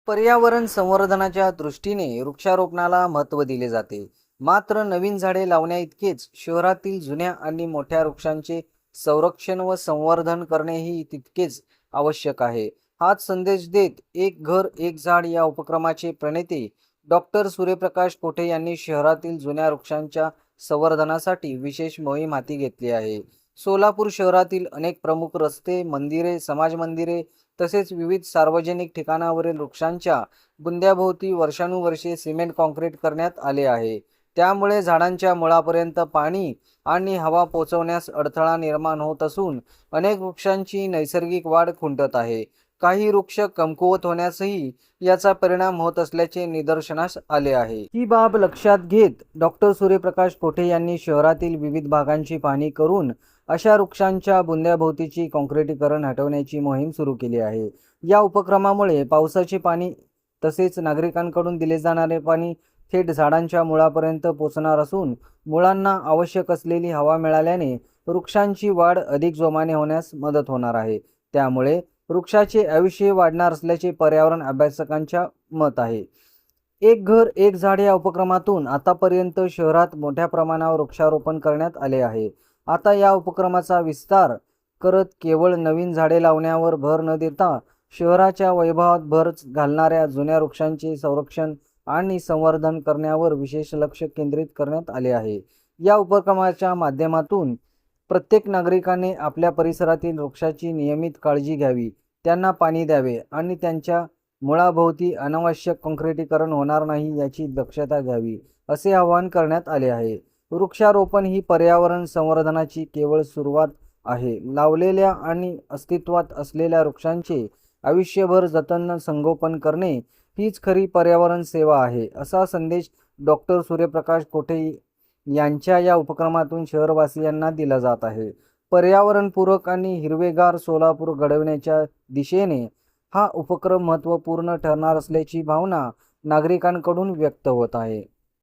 पर्यावरण संवर्धनाच्या दृष्टीने वृक्षारोपणाला महत्त्व दिले जाते. मात्र नवीन झाडे लावण्याइतकेच शहरातील जुन्या आणि मोठ्या वृक्षांचे संरक्षण व संवर्धन करणेही तितकेच आवश्यक आहे. हाच संदेश देत एक घर एक झाड या उपक्रमाचे प्रणेते डॉक्टर सूर्यप्रकाश कोठे यांनी शहरातील जुन्या वृक्षांच्या संवर्धनासाठी विशेष मोहीम हाती घेतली आहे. सोलापूर शहरातील अनेक प्रमुख रस्ते, मंदिरे, समाज मंदिरे तसेच विविध सार्वजनिक ठिकाणावरील वृक्षांच्या बुंद्याभोवती वर्षानुवर्षे सिमेंट काँक्रीट करण्यात आले आहे. त्यामुळे झाडांच्या मुळापर्यंत पाणी आणि हवा पोहोचवण्यास अडथळा निर्माण होत असून अनेक वृक्षांची नैसर्गिक वाढ खुंटत आहे. काही वृक्ष कमकुवत होण्यासही याचा परिणाम होत असल्याचे निदर्शनास आले आहे. ही बाब लक्षात घेत डॉक्टर सूर्यप्रकाश कोठे यांनी शहरातील विविध भागांची पाहणी करून अशा वृक्षांच्या बुंद्याभोवतीची काँक्रिटीकरण हटवण्याची मोहीम सुरू केली आहे. या उपक्रमामुळे पावसाचे पाणी तसेच नागरिकांकडून दिले जाणारे पाणी थेट झाडांच्या मुळापर्यंत पोहोचणार असून मुळांना आवश्यक असलेली हवा मिळाल्याने वृक्षांची वाढ अधिक जोमाने होण्यास मदत होणार आहे. त्यामुळे वृक्षाचे आयुष्य वाढणार असल्याचे पर्यावरण अभ्यासकांच्या मत आहे. एक घर एक झाड या उपक्रमातून आतापर्यंत शहरात मोठ्या प्रमाणावर वृक्षारोपण करण्यात आले आहे. आता या उपक्रमाचा विस्तार करत केवळ नवीन झाडे लावण्यावर भर न देता शहराच्या वैभवात भर घालणाऱ्या जुन्या वृक्षांचे संरक्षण आणि संवर्धन करण्यावर विशेष लक्ष केंद्रित करण्यात आले आहे. या उपक्रमाच्या माध्यमातून प्रत्येक नागरिकाने आपल्या परिसरातील वृक्षाची नियमित काळजी घ्यावी, त्यांना पाणी द्यावे आणि त्यांच्या मुळाभोवती अनावश्यक काँक्रिटीकरण होणार नाही याची दक्षता घ्यावी, असे आवाहन करण्यात आले आहे. वृक्षारोपण ही पर्यावरण संवर्धनाची केवळ सुरुवात आहे. लावलेल्या आणि अस्तित्वात असलेल्या वृक्षांचे आयुष्यभर जतन संगोपन करणे हीच खरी पर्यावरण सेवा आहे, असा संदेश डॉक्टर सूर्यप्रकाश कोठे यांच्या या उपक्रमातून शहरवासियांना दिला जात आहे. पर्यावरणपूरक आणि हिरवेगार सोलापूर घडविण्याच्या दिशेने हा उपक्रम महत्त्वपूर्ण ठरणार असल्याची भावना नागरिकांकडून व्यक्त होत आहे.